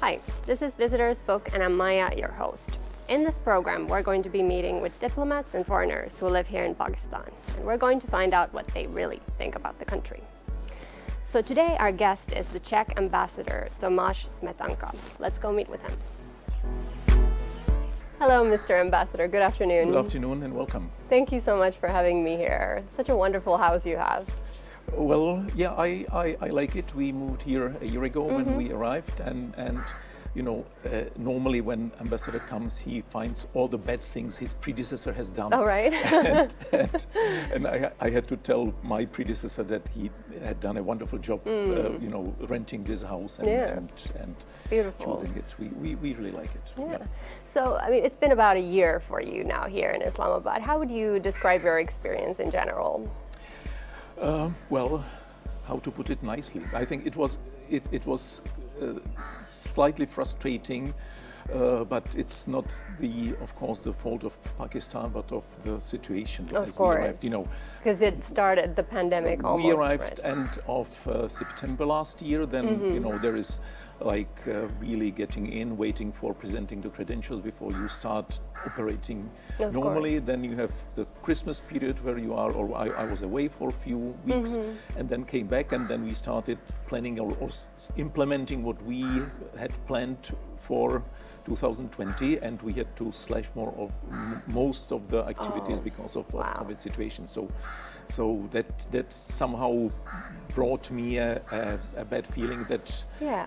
Hi, this is Visitors Book and I'm Maya, your host. In this program, we're going to be meeting with diplomats and foreigners who live here in Pakistan, and we're going to find out what they really think about the country. So today, our guest is the Czech ambassador, Tomas Smetanka. Let's go meet with him. Hello, Mr. Ambassador. Good afternoon. Good afternoon and welcome. Thank you so much for having me here. Such a wonderful house you have. Well, yeah, I like it. We moved here a year ago when we arrived, and you know, normally when ambassador comes, he finds all the bad things his predecessor has done. Oh, right. and I had to tell my predecessor that he had done a wonderful job, you know, renting this house and it's beautiful. choosing it. We really like it. Yeah. So, I mean, it's been about a year for you now here in Islamabad. How would you describe your experience in general? Well, how to put it nicely? I think it was slightly frustrating, but it's not of course, the fault of Pakistan, but of the situation. Of as course, we arrived, you know, because it started the pandemic almost. We arrived right? end of September last year. Then you know there is like really getting in, waiting for presenting the credentials before you start operating normally. Then you have the Christmas period where you are, or I was away for a few weeks and then came back, and then we started planning or implementing what we had planned for 2020, and we had to slash most of the activities because of COVID situation. So that somehow brought me a bad feeling that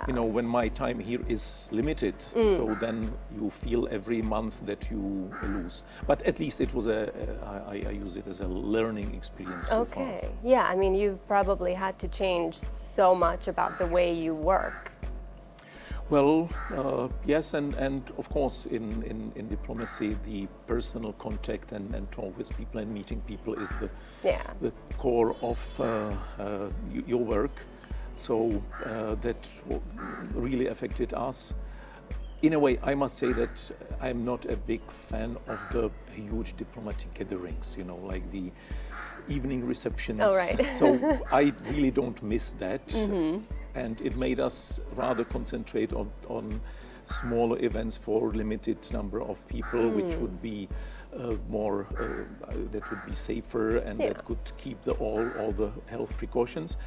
you know, when my time here is limited, so then you feel every month that you lose. But at least it was I use it as a learning experience so far. Yeah, I mean, you've probably had to change so much about the way you work. Well, yes, and of course in diplomacy, the personal contact and talk with people and meeting people is the core of your work. So that really affected us. In a way, I must say that I'm not a big fan of the huge diplomatic gatherings, you know, like the evening receptions. Oh, right. So I really don't miss that. And it made us rather concentrate on smaller events for limited number of people, which would be more, that would be safer and that could keep all the health precautions.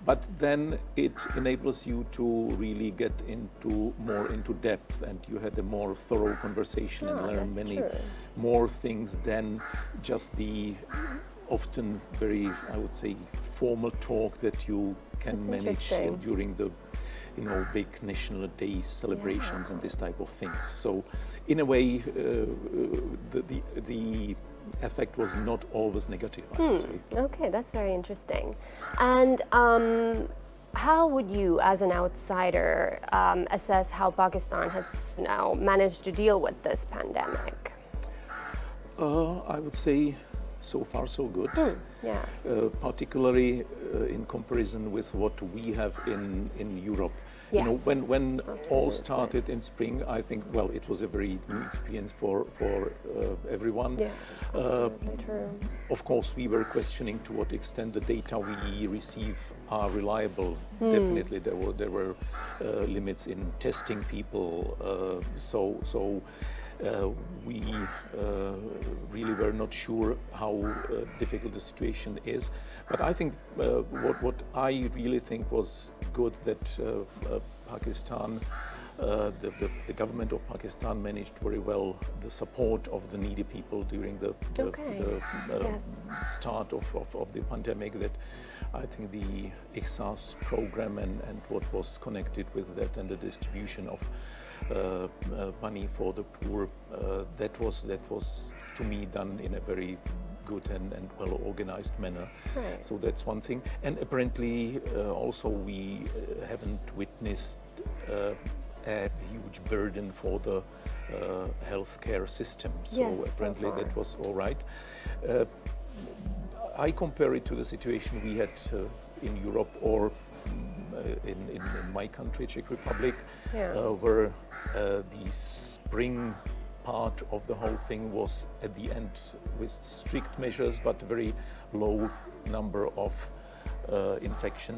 But then it enables you to really get more into depth, and you had a more thorough conversation and learn many more things than just the often very, I would say, formal talk that you can manage during the, you know, big national day celebrations and this type of things. So, in a way, the effect was not always negative, I would say. Okay, that's very interesting. And how would you, as an outsider, assess how Pakistan has now managed to deal with this pandemic? I would say so far so good. Particularly in comparison with what we have in Europe. You know, when all started in spring, I think, well, it was a very new experience for everyone. True. Of course, we were questioning to what extent the data we receive are reliable. Definitely, there were limits in testing people. We really were not sure how difficult the situation is. But I think what I really think was good that Pakistan, the government of Pakistan managed very well the support of the needy people during the start of the pandemic. That I think the ICSAS program and what was connected with that, and the distribution of money for the poor, that was to me done in a very good and well organized manner. So that's one thing. And apparently also we haven't witnessed a huge burden for the healthcare system. So apparently that was all right. I compare it to the situation we had in Europe or in my country, Czech Republic, where the spring part of the whole thing was at the end with strict measures but very low number of infection,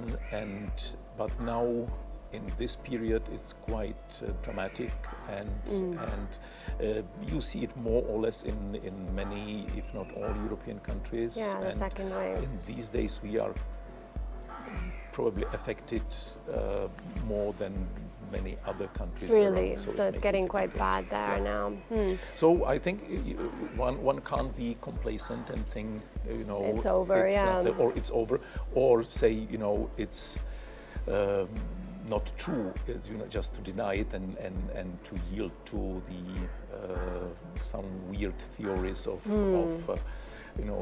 but now in this period it's quite dramatic, and you see it more or less in many, if not all, European countries. Yeah, the and second wave. in these days we are probably affected more than many other countries. Really? Around, So it's getting quite bad there now. So I think one can't be complacent and think, It's over, or it's over, or say, it's not true. It's, just to deny it and to yield to the some weird theories of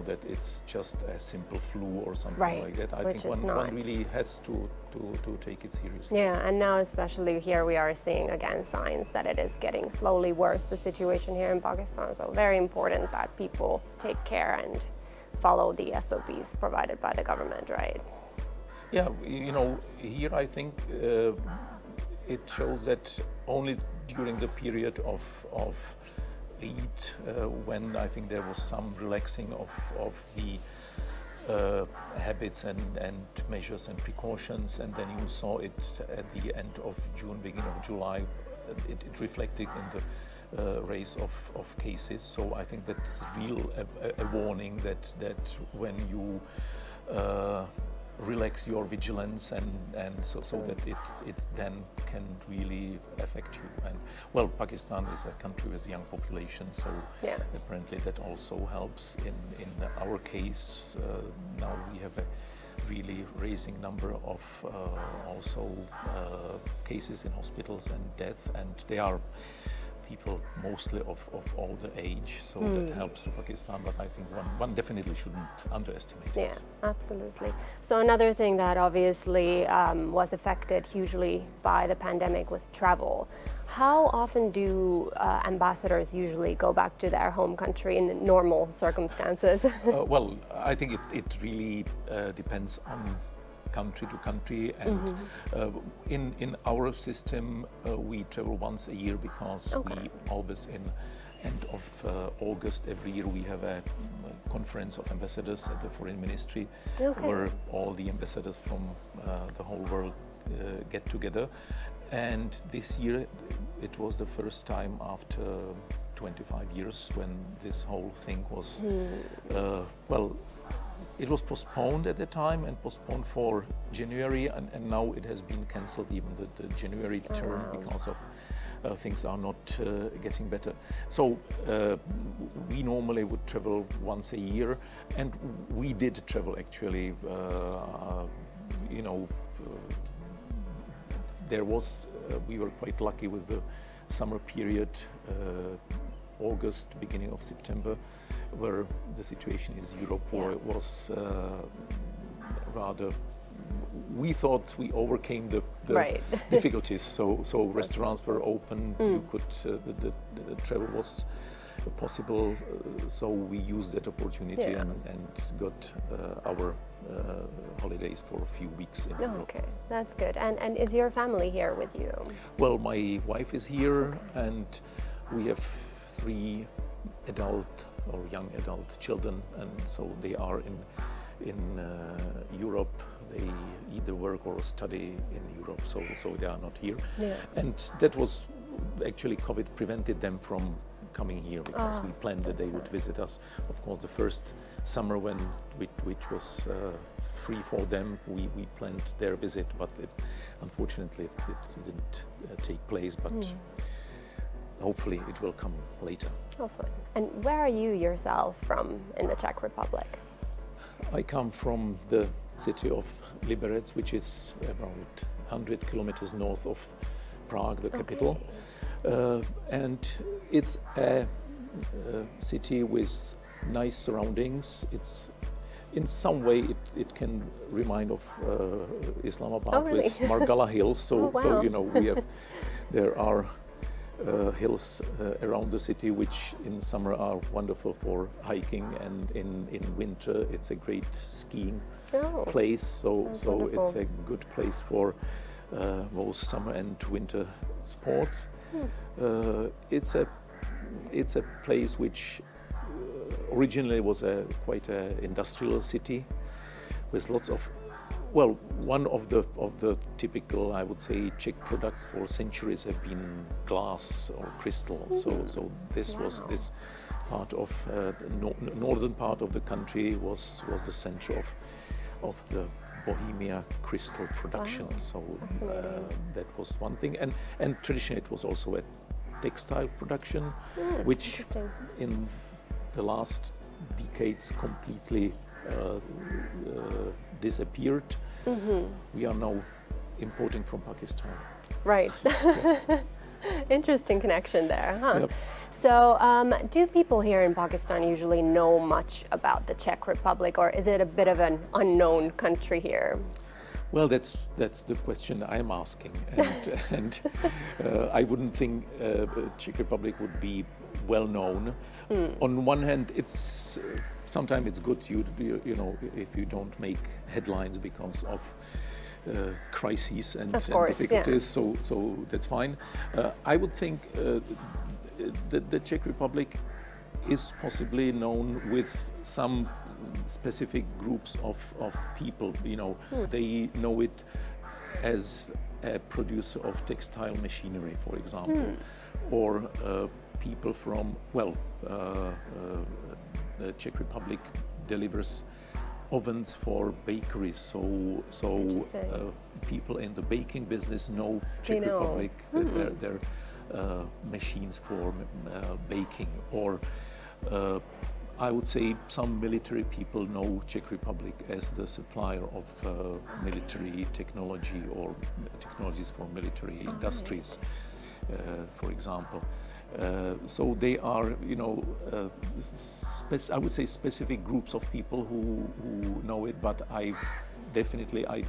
that it's just a simple flu or something like that. I think one really has to take it seriously. Yeah, and now especially here we are seeing again signs that it is getting slowly worse, the situation here in Pakistan. So very important that people take care and follow the SOPs provided by the government, right? Yeah, here I think it shows that only during the period of Eid, when I think there was some relaxing of the habits and measures and precautions, and then you saw it at the end of June, beginning of July, it reflected in the rise of cases. So I think that's a warning that when you relax your vigilance and so that it then can really affect you. And well, Pakistan is a country with a young population, so apparently that also helps. In our case, now we have a really rising number of also cases in hospitals and death, and they are people mostly of older age, so that helps to Pakistan, but I think one definitely shouldn't underestimate it. Yeah, absolutely. So another thing that obviously was affected hugely by the pandemic was travel. How often do ambassadors usually go back to their home country in normal circumstances? Well, I think it really depends on country to country, and in our system we travel once a year because we always in end of August every year we have a conference of ambassadors at the foreign ministry where all the ambassadors from the whole world get together, and this year it was the first time after 25 years when this whole thing was it was postponed at the time and postponed for January, and now it has been cancelled, even the January term, because of things are not getting better. So we normally would travel once a year, and we did travel actually. There was we were quite lucky with the summer period, August, beginning of September, where the situation in Europe was rather. We thought we overcame the difficulties. So restaurants were open. You could the travel was possible. So we used that opportunity and got our holidays for a few weeks in Europe. Okay, that's good. And is your family here with you? Well, my wife is here, and we have 3 adult or young adult children, and so they are in Europe. They either work or study in Europe, so they are not here. And that was actually COVID prevented them from coming here, because we planned that they would visit us. Of course, the first summer which was free for them, we planned their visit, but unfortunately it didn't take place. But hopefully it will come later. Hopefully. And where are you yourself from in the Czech Republic? I come from the city of Liberec, which is about 100 kilometers north of Prague, the capital. And it's a city with nice surroundings. It's in some way it can remind of Islamabad with Margala Hills. So we have there are hills around the city, which in summer are wonderful for hiking, and in winter it's a great skiing place. So it's a good place for both summer and winter sports. It's a place which originally was quite an industrial city with lots of well, one of the typical, I would say, Czech products for centuries have been glass or crystal. So this was this part of the northern part of the country was the center of the Bohemia crystal production. Wow. So that was one thing, and traditionally it was also a textile production, which in the last decades completely disappeared. We are now importing from Pakistan. Right. Interesting connection there, huh? Yep. So, do people here in Pakistan usually know much about the Czech Republic, or is it a bit of an unknown country here? Well, that's the question I'm asking, and I wouldn't think Czech Republic would be well known. On one hand, it's sometimes it's good you know if you don't make headlines because of crises and difficulties. Yeah. So that's fine. I would think the Czech Republic is possibly known with some specific groups of people. You know, they know it as a producer of textile machinery, for example, or people from the Czech Republic delivers ovens for bakeries, so people in the baking business know Czech Republic, their machines for baking, or I would say some military people know Czech Republic as the supplier of military technology or technologies for military industries, for example. So they are, you know, I would say specific groups of people who know it, but I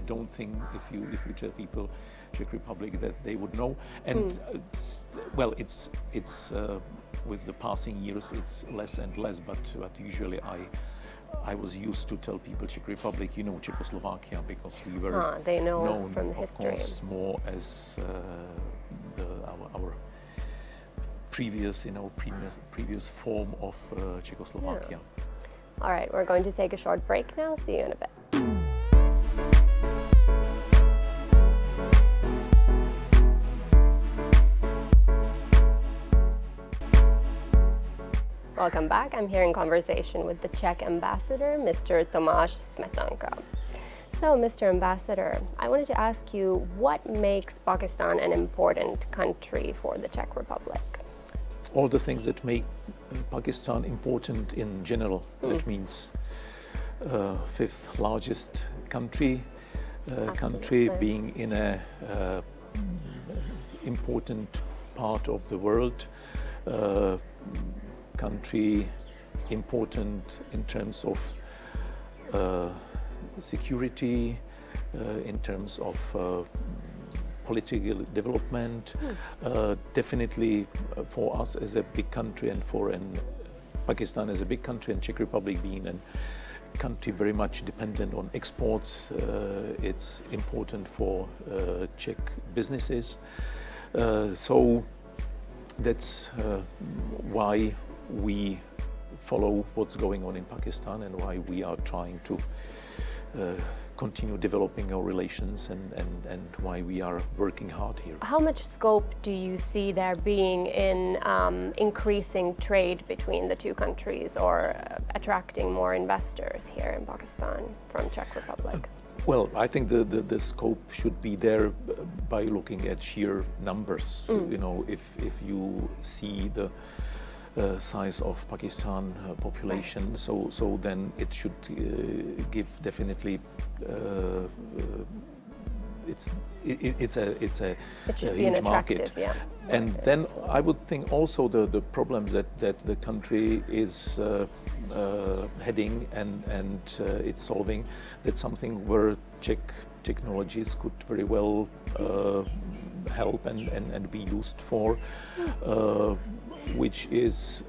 don't think if you tell people Czech Republic that they would know. And well, it's with the passing years it's less and less, but usually I was used to tell people Czech Republic, you know, Czechoslovakia, because we were they know known, from the of history. course, more as our previous form of Czechoslovakia. Yeah. All right, we're going to take a short break now. See you in a bit. Welcome back. I'm here in conversation with the Czech ambassador, Mr. Tomas Smetanka. So, Mr. Ambassador, I wanted to ask you, what makes Pakistan an important country for the Czech Republic? All the things that make Pakistan important in general. That means fifth largest country, country being in a important part of the world, country important in terms of security, in terms of political development, definitely for us as a big country and for Pakistan as a big country and Czech Republic being a country very much dependent on exports, it's important for Czech businesses. So that's why we follow what's going on in Pakistan and why we are trying to continue developing our relations and why we are working hard here. How much scope do you see there being in increasing trade between the two countries or attracting more investors here in Pakistan from Czech Republic? Well, I think the scope should be there by looking at sheer numbers. You know, if you see the size of Pakistan population, so then it should give definitely it's a huge market. Yeah, and then I would think also the problems that the country is heading and it's solving, that's something where Czech technologies could very well help and be used for, which is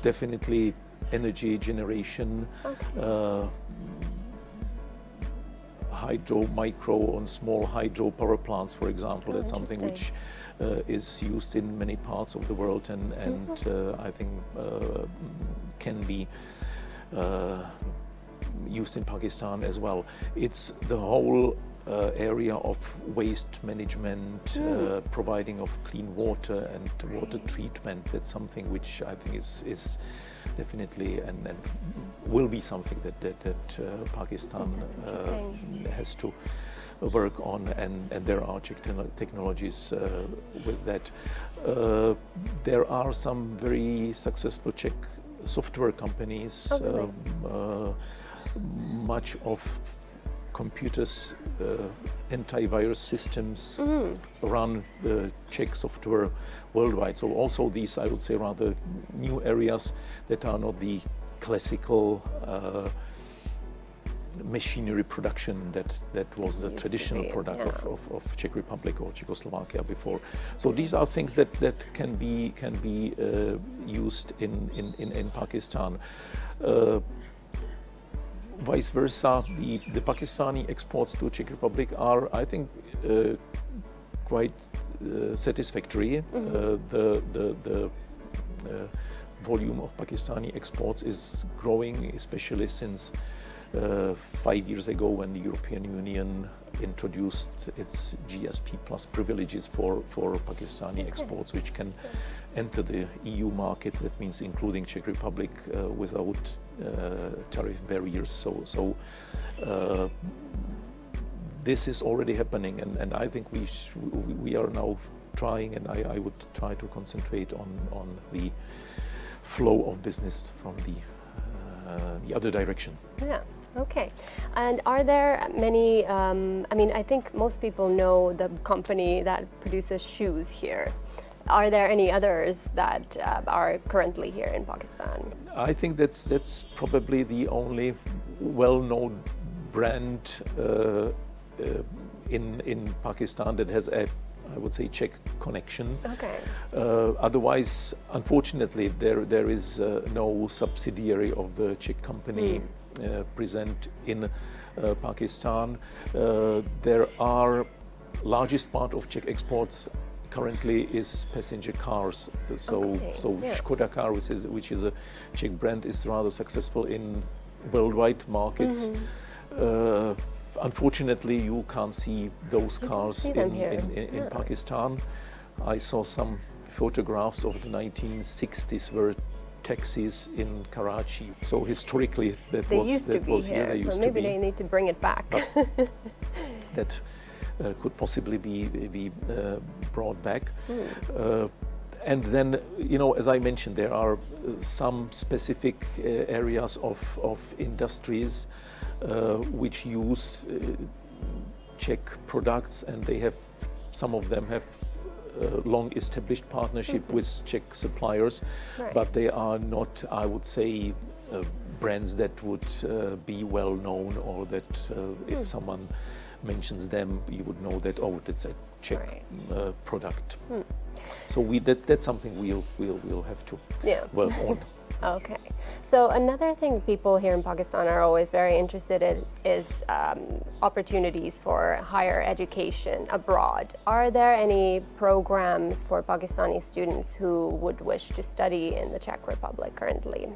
definitely energy generation, micro and small hydro power plants, for example. That's something which is used in many parts of the world and I think can be used in Pakistan as well. It's the whole area of waste management, providing of clean water and water treatment. That's something which I think is definitely and will be something that Pakistan has to work on, and there are Czech technologies with that. There are some very successful Czech software companies. Much of computers, antivirus systems run the Czech software worldwide. So also these, I would say, rather new areas that are not the classical machinery production that was the traditional product of Czech Republic or Czechoslovakia before. So these are things that can be used in Pakistan. Vice versa, the Pakistani exports to Czech Republic are, I think, quite satisfactory. The volume of Pakistani exports is growing, especially since 5 years ago when the European Union introduced its GSP plus privileges for Pakistani exports, which can enter the EU market. That means including Czech Republic without tariff barriers. So this is already happening, and I think we are now trying, and I would try to concentrate on the flow of business from the other direction. Yeah. Okay. And are there many, I mean, I think most people know the company that produces shoes here. Are there any others that are currently here in Pakistan? I think that's probably the only well-known brand in Pakistan that has a, I would say, Czech connection. Okay. Otherwise, unfortunately, there is no subsidiary of the Czech company present in Pakistan. There are largest part of Czech exports currently is passenger cars. So Škoda car, which is a Czech brand, is rather successful in worldwide markets. Unfortunately, you can't see those cars in Pakistan. I saw some photographs of the 1960s where taxis in Karachi. So historically, they used to be here. So maybe they need to bring it back. That could possibly be brought back. And then, you know, as I mentioned, there are some specific areas of industries which use Czech products, and they have, some of them have long established partnership with Czech suppliers, but they are not, I would say, brands that would be well known, or that if someone mentions them, you would know that, oh, it's a Czech product. So that's something we'll have to work on. Okay. So another thing people here in Pakistan are always very interested in is opportunities for higher education abroad. Are there any programs for Pakistani students who would wish to study in the Czech Republic currently?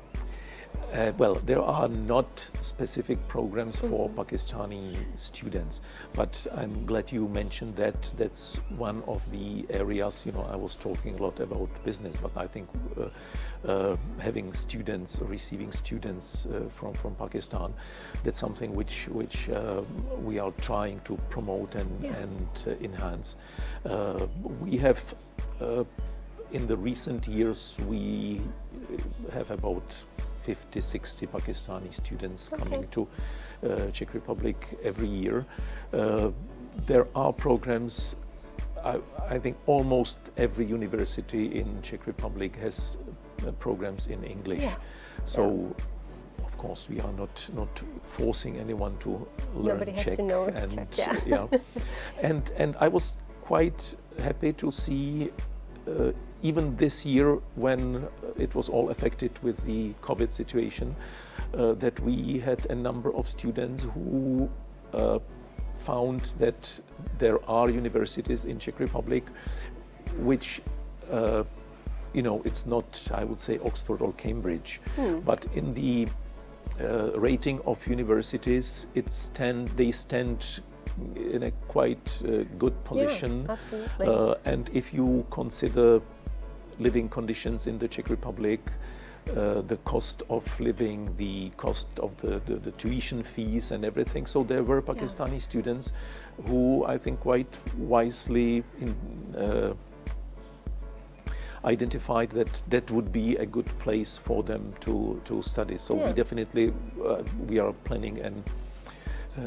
Well, there are not specific programs for Pakistani students, but I'm glad you mentioned that. That's one of the areas, you know, I was talking a lot about business, but I think having students, receiving students from Pakistan, that's something which we are trying to promote and enhance. We have in the recent years, we have about 50-60 Pakistani students coming to Czech Republic every year. There are programs, I think almost every university in Czech Republic has programs in English. So of course we are not forcing anyone to learn Nobody Czech. Has to know Czech, and I was quite happy to see even this year, when it was all affected with the COVID situation, that we had a number of students who found that there are universities in Czech Republic which, you know, it's not, I would say, Oxford or Cambridge, but in the rating of universities, they stand in a quite good position. Yeah, absolutely. And if you consider living conditions in the Czech Republic, the cost of living, the cost of the tuition fees and everything. So there were Pakistani students who I think quite wisely identified that that would be a good place for them to study. So we definitely, we are planning an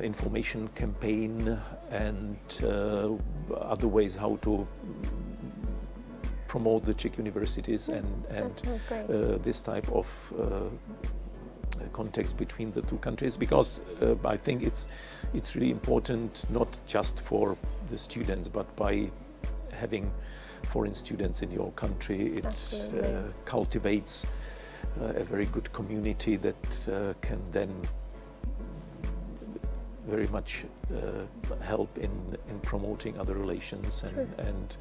information campaign and other ways how to promote the Czech universities and this type of context between the two countries, because I think it's really important not just for the students, but by having foreign students in your country, it cultivates a very good community that can then very much help in promoting other relations and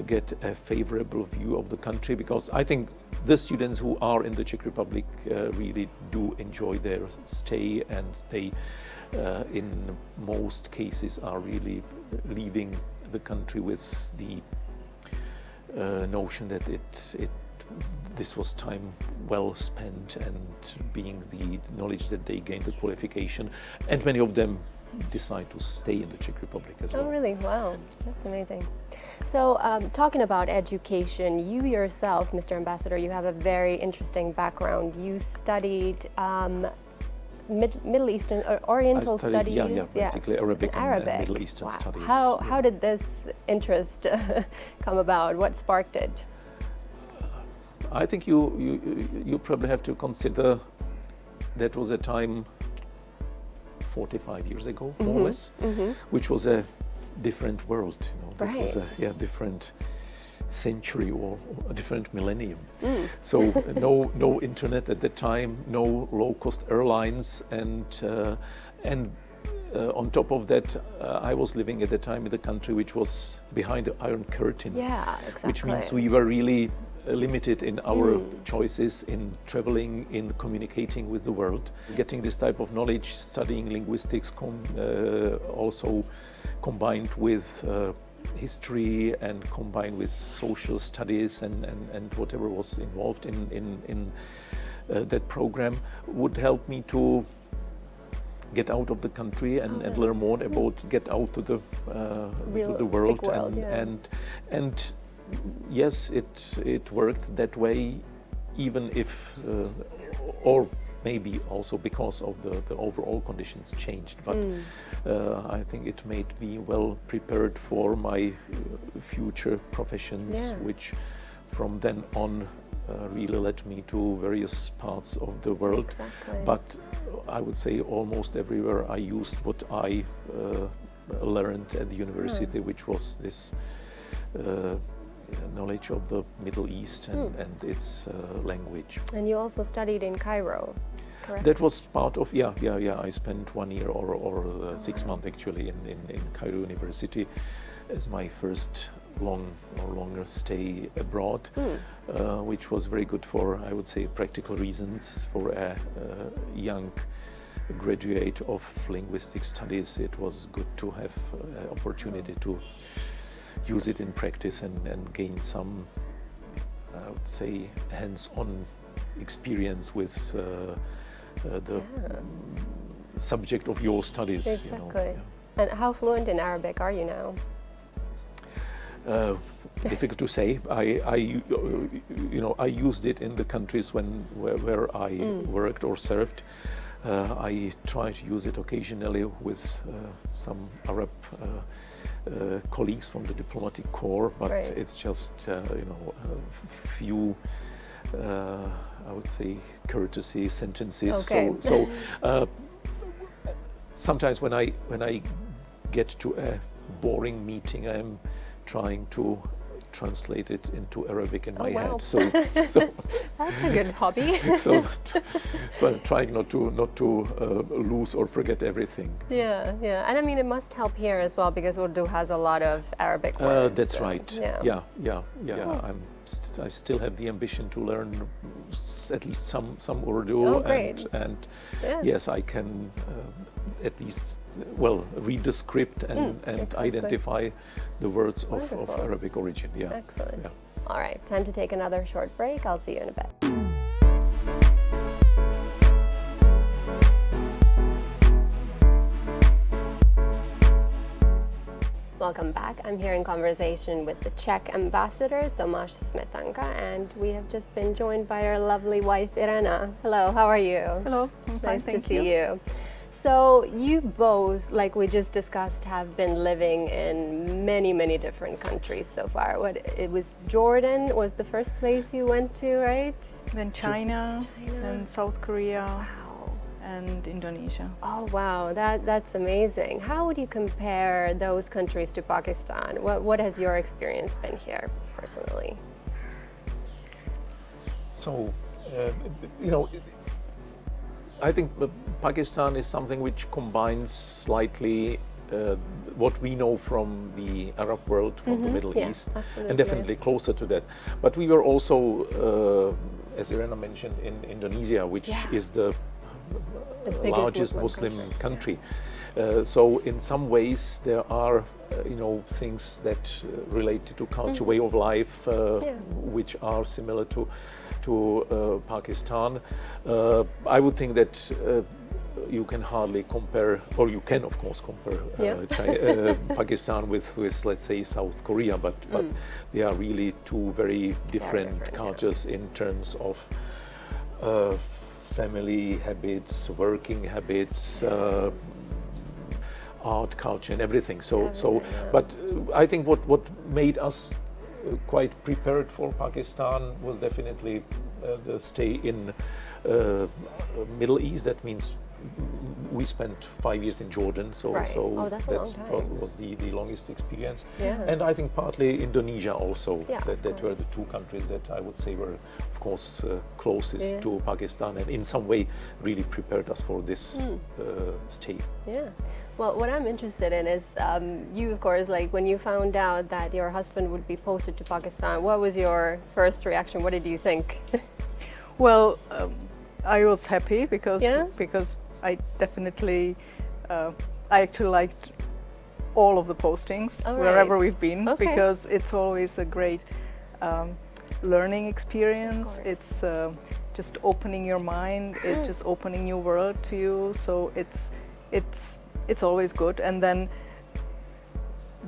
get a favorable view of the country, because I think the students who are in the Czech Republic really do enjoy their stay, and they in most cases are really leaving the country with the notion that this was time well spent, and being the knowledge that they gained, the qualification, and many of them decide to stay in the Czech Republic as well. Oh, really? Wow, that's amazing. So, talking about education, you yourself, Mr. Ambassador, you have a very interesting background. You studied Middle Eastern or Oriental studies. Yeah, basically Arabic and Arabic. Middle Eastern studies. How did this interest come about? What sparked it? I think you probably have to consider that was a time 45 years ago, more or less, which was a different world. That was a different century or a different millennium. So no internet at the time, no low-cost airlines, and on top of that, I was living at the time in the country which was behind the Iron Curtain. Yeah, exactly. Which means we were really limited in our choices in traveling, in communicating with the world. Getting this type of knowledge, studying linguistics, also combined with history and combined with social studies and whatever was involved in that program would help me to get out of the country and learn more about, get out to the world, and yes, it worked that way, even if, or maybe also because of the overall conditions changed. But I think it made me well prepared for my future professions, which from then on really led me to various parts of the world. Exactly. But I would say almost everywhere I used what I learned at the university, which was this knowledge of the Middle East and its language. And you also studied in Cairo, correct? That was part of, I spent 1 year or 6 months actually in Cairo University as my first longer stay abroad, which was very good for, I would say, practical reasons. For a young graduate of linguistic studies, it was good to have opportunity to use it in practice and gain some, I would say, hands-on experience with the subject of your studies. Exactly. And how fluent in Arabic are you now? Difficult to say. I used it in the countries where I worked or served. I try to use it occasionally with some Arab colleagues from the diplomatic corps, but it's just a few, I would say, courtesy sentences. Okay. So sometimes when I get to a boring meeting, I am trying to translate it into Arabic in my head. So that's a good hobby. so I'm trying not to lose or forget everything. Yeah, and I mean it must help here as well because Urdu has a lot of Arabic words. That's right. Yeah. I'm I still have the ambition to learn at least some Urdu, Oh, great. and Yeah. yes, I can at least read the script and Exactly. identify the words of Wonderful. Arabic origin. Yeah. Excellent. Yeah. All right, time to take another short break. I'll see you in a bit. Welcome back. I'm here in conversation with the Czech ambassador, Tomas Smetanka, and we have just been joined by our lovely wife, Irena. Hello, how are you? Hello, I'm fine, Nice to thank see you. So you both, like we just discussed, have been living in many, many different countries so far. It was Jordan was the first place you went to, right? Then China, then South Korea, Wow. and Indonesia. Oh wow, that's amazing. How would you compare those countries to Pakistan? What has your experience been here personally? So, I think Pakistan is something which combines slightly what we know from the Arab world, from the Middle yeah, East, absolutely. and definitely closer to that. But we were also, as Irena mentioned, in Indonesia, which is the biggest largest Muslim country. So in some ways there are, things that relate to culture, way of life, which are similar to Pakistan. I would think that you can hardly compare, or you can of course compare Pakistan with let's say South Korea, but they are really two very different cultures in terms of family habits, working habits, art, culture, and everything. But I think what made us quite prepared for Pakistan was definitely the stay in Middle East. That means we spent 5 years in Jordan, so Right. Oh, that's a long time. was the longest experience. Yeah. And I think partly Indonesia also. Yeah, that of were the course. two countries that I would say were, of course, closest Yeah. to Pakistan, and in some way really prepared us for this stay. Yeah. Well, what I'm interested in is you, of course, like when you found out that your husband would be posted to Pakistan, what was your first reaction? What did you think? Well, I was happy because Yeah? I definitely I actually liked all of the postings All wherever right. we've been, Okay. because it's always a great learning experience. course. It's just opening your mind. It's just opening new world to you. So it's always good. And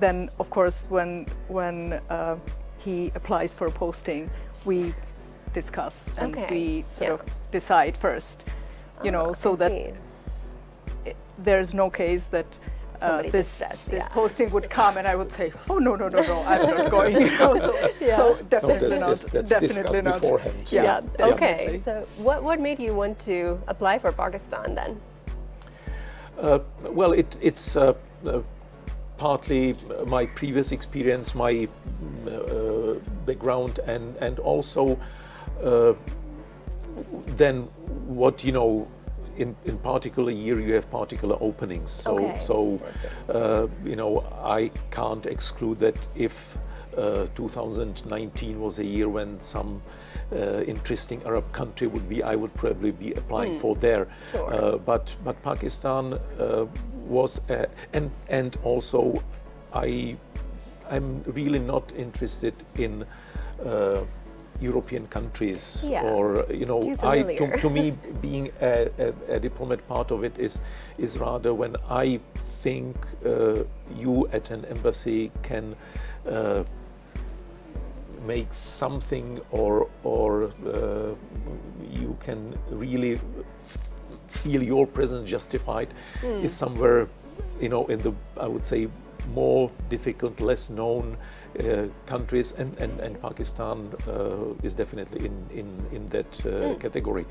then of course when he applies for a posting, we discuss and Okay. we sort Yeah. of decide first, so I that see. there's no case that Somebody this just says, this yeah. posting would come and I would say, oh no, I'm not going. So definitely not. That's Definitely discussed not. beforehand. Yeah. Okay. definitely. So what made you want to apply for Pakistan then? Well, it's partly my previous experience, my background, and also then what in particular year you have particular openings. Okay. I can't exclude that if 2019 was a year when some interesting Arab country I would probably be applying for there. Sure. But Pakistan was, and also I'm really not interested in European countries, Yeah. or Too familiar. to me being a diplomat, part of it is rather when I think you at an embassy can make something or you can really feel your presence justified is somewhere in the, I would say, more difficult, less known countries, and Pakistan is definitely in that category.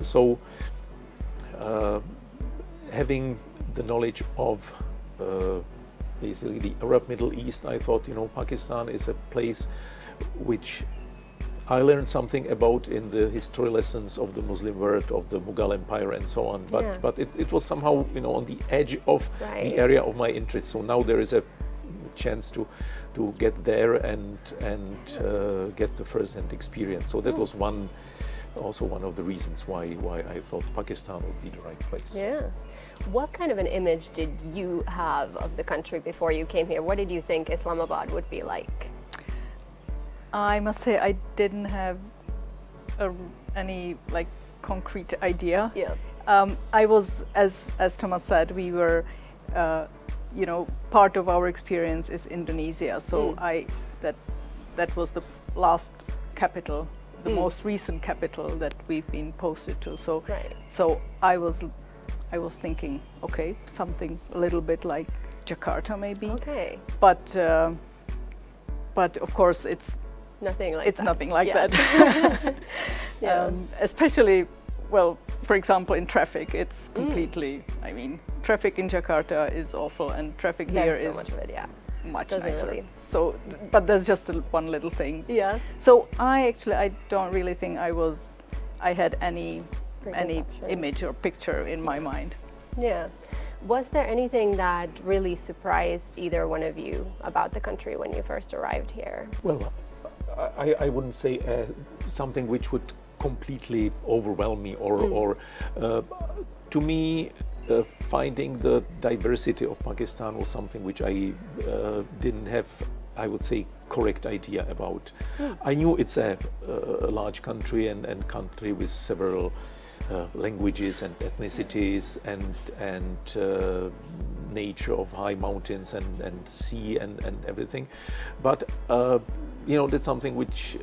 So having the knowledge of basically the Arab Middle East, I thought Pakistan is a place which I learned something about in the history lessons of the Muslim world, of the Mughal Empire and so on. But it was somehow on the edge of Right. the area of my interest. So now there is a chance to get there and get the first-hand experience. So that was also one of the reasons why I thought Pakistan would be the right place. Yeah. What kind of an image did you have of the country before you came here? What did you think Islamabad would be like? I must say I didn't have any like concrete idea. Yeah. I was, as Tomas said, we were, part of our experience is Indonesia. So that was the last capital, the most recent capital that we've been posted to. So I was thinking, okay, something a little bit like Jakarta maybe. Okay. But of course it's nothing like that. Nothing like that. Yeah. Especially, well, for example, in traffic, it's completely. I mean, traffic in Jakarta is awful, and traffic here is so much of it. Yeah. much Doesn't nicer. really. So, but there's just one little thing. Yeah. So I don't really think I had any image or picture in my mind. Yeah. Was there anything that really surprised either one of you about the country when you first arrived here? Well, I wouldn't say something which would completely overwhelm me or to me, finding the diversity of Pakistan was something which I didn't have, I would say, correct idea about. I knew it's a large country and country with several languages and ethnicities and nature of high mountains and sea and everything, but that's something which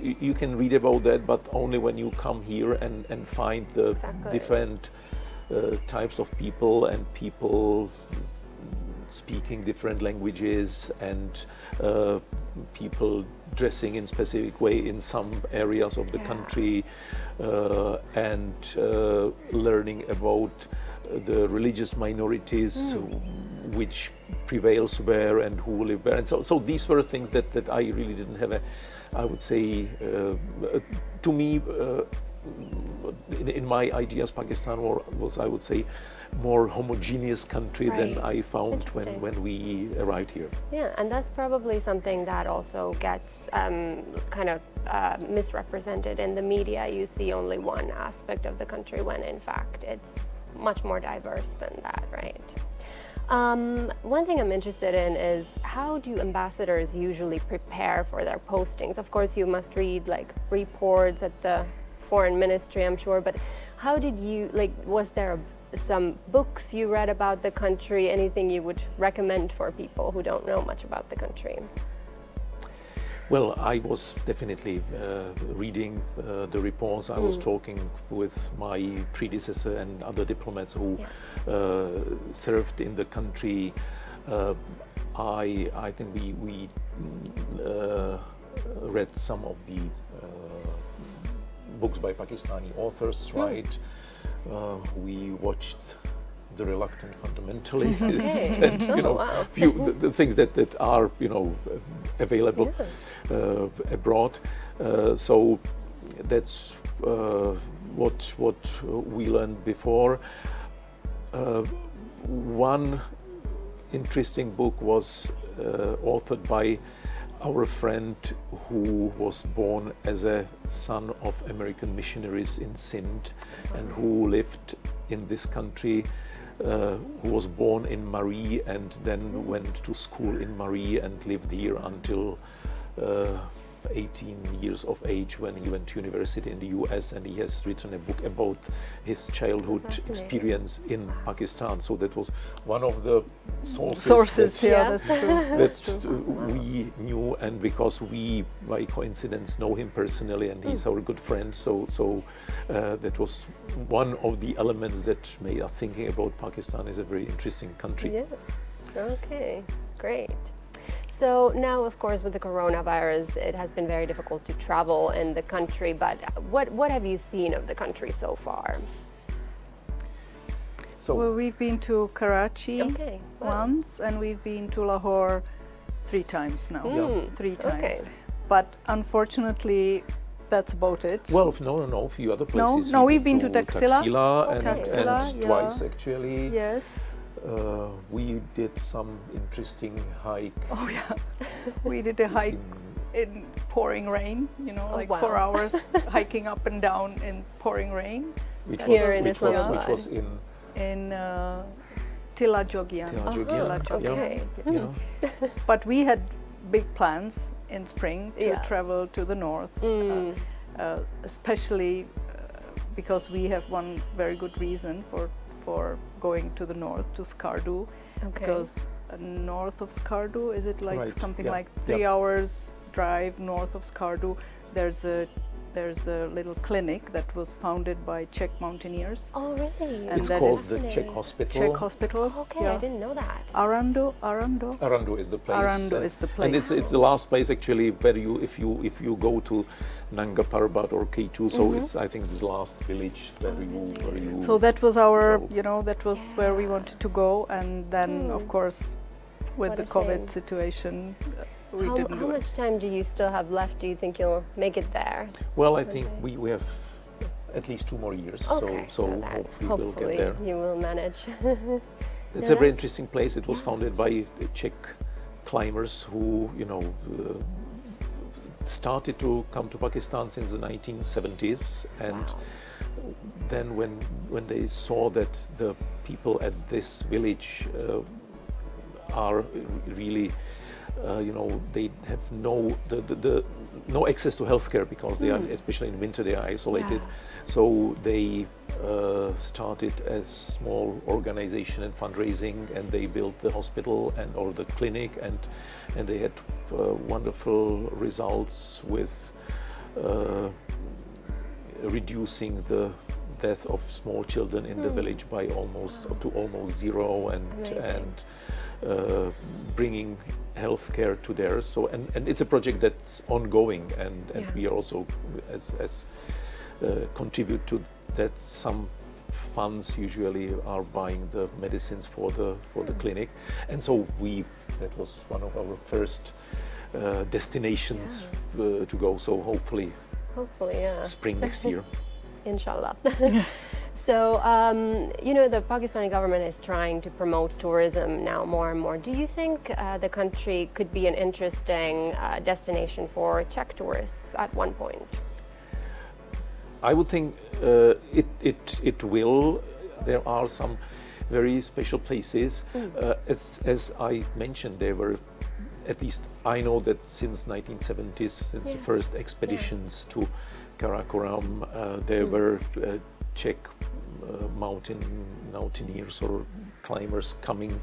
you can read about that, but only when you come here and find the different types of people and people speaking different languages and people dressing in specific way in some areas of the country and learning about the religious minorities which prevails where and who live where, and so these were things that I really didn't have I would say to me in my ideas Pakistan was, I would say, more homogeneous country than I found when we arrived here. Yeah, and that's probably something that also gets kind of misrepresented in the media. You see only one aspect of the country when in fact it's much more diverse than that, right? One thing I'm interested in is how do ambassadors usually prepare for their postings? Of course, you must read like reports at the foreign ministry, I'm sure, but how did you, was there some books you read about the country, anything you would recommend for people who don't know much about the country? Well, I was definitely reading the reports. I was talking with my predecessor and other diplomats who served in the country. I think we read some of the books by Pakistani authors, right? We watched The Reluctant Fundamentalist and few the things that are available abroad. So that's what we learned before. One interesting book was authored by our friend who was born as a son of American missionaries in Sindh and who lived in this country, who was born in Mari and then went to school in Mari and lived here until 18 years of age when he went to university in the US, and he has written a book about his childhood experience in Pakistan. So that was one of the sources that's true. that we knew, and because we by coincidence know him personally and he's our good friend, so that was one of the elements that made us thinking about Pakistan as a very interesting country. Yeah. Okay, great. So now, of course, with the coronavirus, it has been very difficult to travel in the country, but what have you seen of the country so far? Well, we've been to Karachi once, and we've been to Lahore 3 times now. 3 times. Okay. But unfortunately, that's about it. Well, no, a few other places. No, we've been to Taxila and twice actually. Yes. We did some interesting hike. Oh yeah, we did a hike in pouring rain. You know, like 4 hours hiking up and down in pouring rain. Which was in Tilajogian. Okay. Yeah. But we had big plans in spring to travel to the north, especially because we have one very good reason for going to the north, to Skardu, because north of Skardu, is it like something like 3 hours drive north of Skardu, there's a little clinic that was founded by Czech mountaineers. Oh, really? And it's called the Czech Hospital. Czech Hospital. Oh, okay, I didn't know that. Arando is the place. Arando is the place. And it's the last place actually where if you go to Nanga Parbat or K2, so it's I think the last village where you. So that was our, that was where we wanted to go, and then of course with the COVID situation. How much time do you still have left? Do you think you'll make it there? Well, I think we have at least 2 more years, okay, so hopefully we'll get there. You will manage. It's a very interesting place. It was founded by Czech climbers who, started to come to Pakistan since the 1970s, and then when they saw that the people at this village are really they have no access to healthcare because they are, especially in winter, they are isolated. So they started a small organization and fundraising, and they built the hospital or the clinic, and they had wonderful results with reducing the death of small children in the village by almost zero, and bringing healthcare to there. So and it's a project that's ongoing, and we are also as contribute to that. Some funds usually are buying the medicines for the clinic, and so that was one of our first destinations to go. So hopefully spring next year. Inshallah. So, the Pakistani government is trying to promote tourism now more and more. Do you think the country could be an interesting destination for Czech tourists at one point? I would think it will. There are some very special places. As I mentioned, there were, at least I know that since 1970s, since the first expeditions to Karakoram, there were Czech mountaineers or climbers coming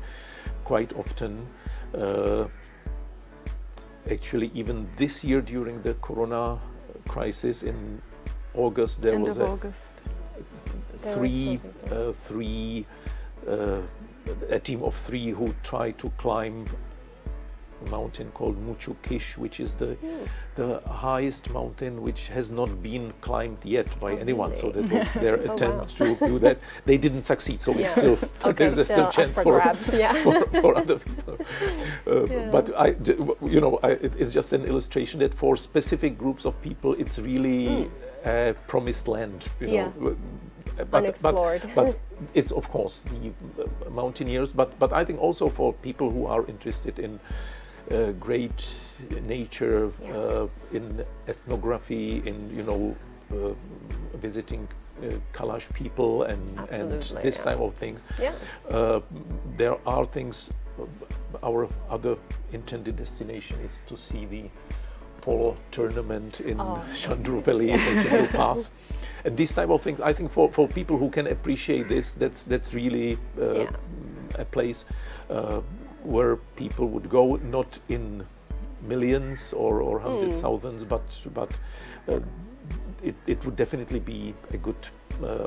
quite often. Actually, even this year during the Corona crisis in August, there was a team of 3 who tried to climb a mountain called Muchu Kish, which is the highest mountain which has not been climbed yet by anyone. Really? So that was their attempt to do that. They didn't succeed, so it's still there's still chance for other people. But it's just an illustration that for specific groups of people, it's really a promised land. Unexplored. But it's of course the mountaineers, but I think also for people who are interested in great nature, in ethnography, in visiting Kalash people and this type of things. There are things. Our other intended destination is to see the polo tournament in Chandru Valley, Chandru Pass, and these type of things. I think for people who can appreciate this, that's really a place where people would go, not in millions or hundreds thousands, but it would definitely be a good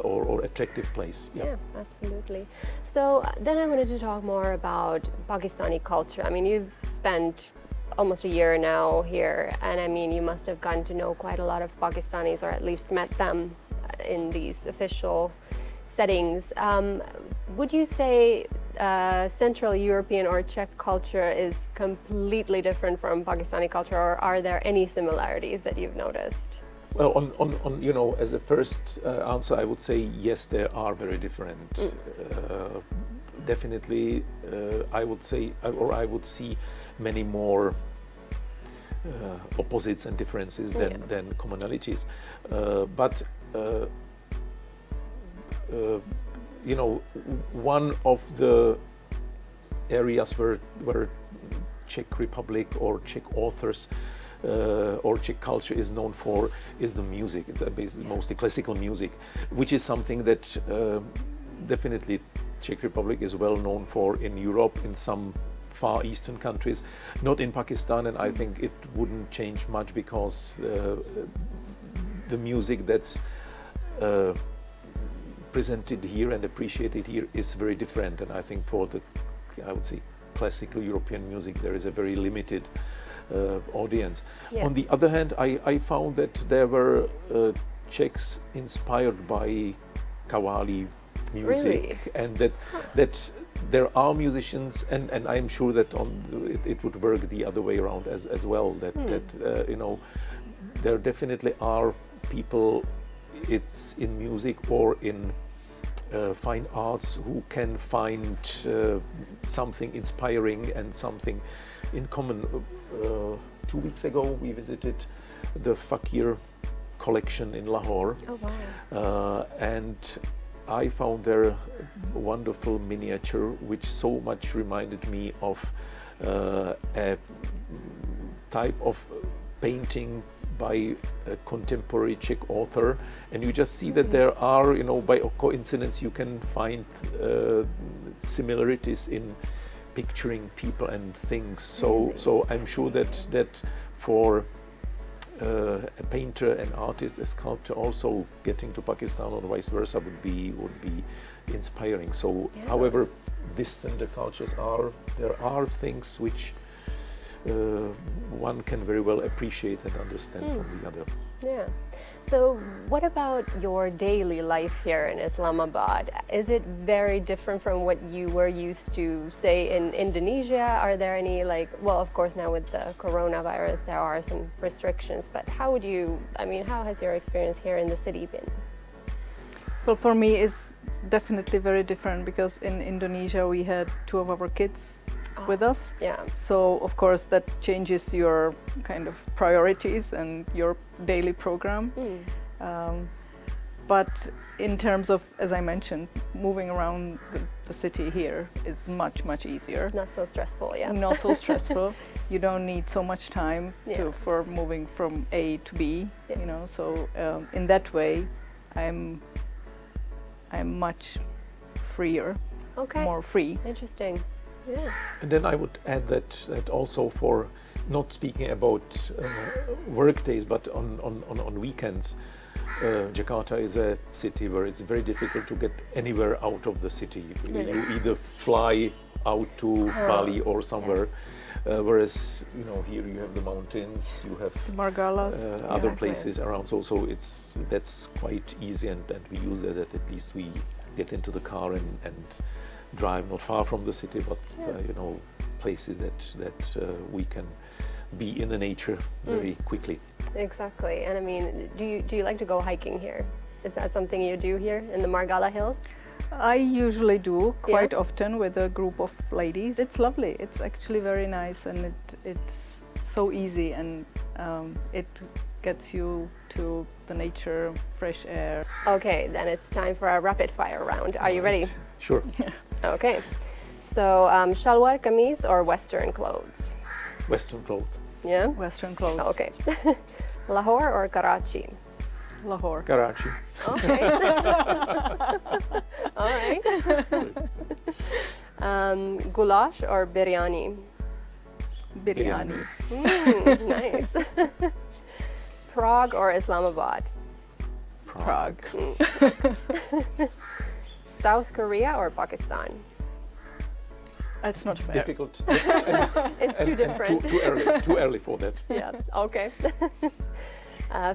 or attractive place. Yeah, absolutely. So then I wanted to talk more about Pakistani culture. I mean, you've spent almost a year now here, and I mean, you must have gotten to know quite a lot of Pakistanis, or at least met them in these official settings. Would you say Central European or Czech culture is completely different from Pakistani culture, or are there any similarities that you've noticed? Well, on as a first answer, I would say yes, there are very different definitely I would say, or I would see many more opposites and differences than commonalities. But you know, one of the areas where Czech Republic or Czech authors or Czech culture is known for is the music. It's basically mostly classical music, which is something that definitely Czech Republic is well known for in Europe, in some Far Eastern countries, not in Pakistan, and I think it wouldn't change much because the music that's presented here and appreciated here is very different. And I think for the, I would say, classical European music, there is a very limited audience. Yeah. On the other hand, I found that there were Czechs inspired by Qawwali music, and that there are musicians, and I'm sure that it would work the other way around as well. That you know, there definitely are people, it's in music or in fine arts, who can find something inspiring and something in common. 2 weeks ago, we visited the Fakir collection in Lahore. Oh, wow. And I found there a wonderful miniature which so much reminded me of a type of painting by a contemporary Czech author, and you just see that there are, you know, by coincidence you can find similarities in picturing people and things. So I'm sure that for a painter, an artist, a sculptor also getting to Pakistan or vice versa would be inspiring. So however distant the cultures are, there are things which one can very well appreciate and understand from the other. Yeah. So what about your daily life here in Islamabad? Is it very different from what you were used to, say, in Indonesia? Are there any, like, well, of course now with the coronavirus there are some restrictions, but how has your experience here in the city been? Well, for me it's definitely very different, because in Indonesia we had 2 of our kids with us. Yeah. So of course that changes your kind of priorities and your daily program. But in terms of, as I mentioned, moving around the city here is much easier. Not so stressful, yeah. Not so stressful. You don't need so much time for moving from A to B. You know, so in that way, I'm much freer. Okay. More free. Interesting. Yeah. And then I would add that also, for not speaking about work days, but on weekends, Jakarta is a city where it's very difficult to get anywhere out of the city. Really? You either fly out to Bali or somewhere, whereas, you know, here you have the mountains, you have the Margalas, other places around. So that's quite easy, and we use that. At least we get into the car and drive not far from the city, but you know, places that we can be in the nature very quickly. Exactly. And I mean, do you like to go hiking here? Is that something you do here in the Margala Hills? I usually do quite often with a group of ladies. It's lovely. It's actually very nice, and it's so easy, and it gets you to the nature, fresh air. Okay, then it's time for a rapid fire round. Are you ready? Sure. Okay. So, shalwar kameez or Western clothes? Western clothes. Yeah? Western clothes. Okay. Lahore or Karachi? Lahore. Karachi. Okay. All right. Goulash or biryani? Biryani. Nice. Prague or Islamabad? Prague. South Korea or Pakistan? That's not fair. Difficult. It's too different. And too early for that. Yeah, okay.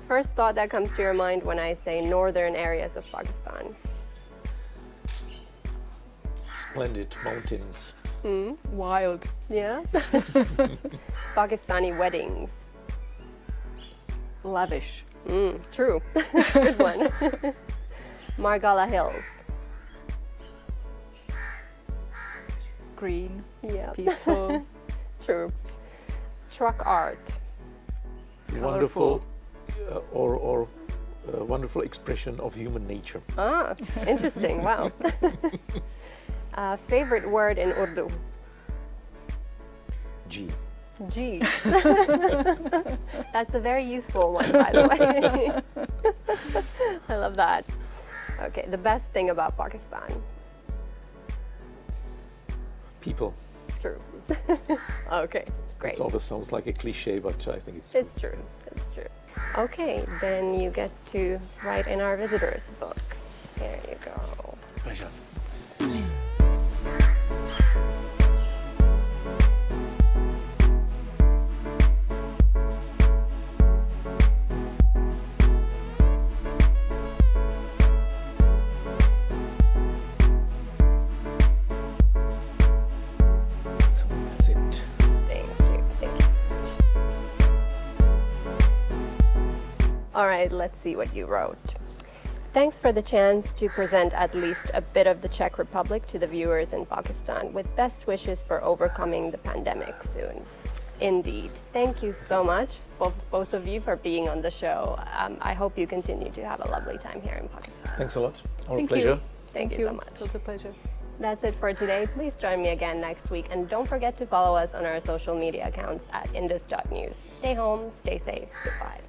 First thought that comes to your mind when I say northern areas of Pakistan? Splendid mountains. Wild. Yeah. Pakistani weddings? Lavish. True. Good one. Margala Hills? green, Yeah. peaceful. True. Truck art. Wonderful, or wonderful expression of human nature. Ah, interesting. Wow. Favorite word in Urdu? G. G. That's a very useful one, by the way. I love that. Okay, the best thing about Pakistan? People. True. Okay, great. It always sounds like a cliche, but I think it's It's true. It's true. Okay, then you get to write in our visitors book. Here you go. pleasure. So that's it. Thank you. Thank you so much. All right, let's see what you wrote. Thanks for the chance to present at least a bit of the Czech Republic to the viewers in Pakistan, with best wishes for overcoming the pandemic soon. Indeed. Thank you so much, both of you, for being on the show. I hope you continue to have a lovely time here in Pakistan. Thanks a lot. Our Thank pleasure. you. Thank you so much. It was a pleasure. That's it for today. Please join me again next week, and don't forget to follow us on our social media accounts at indus.news. Stay home, stay safe. Goodbye.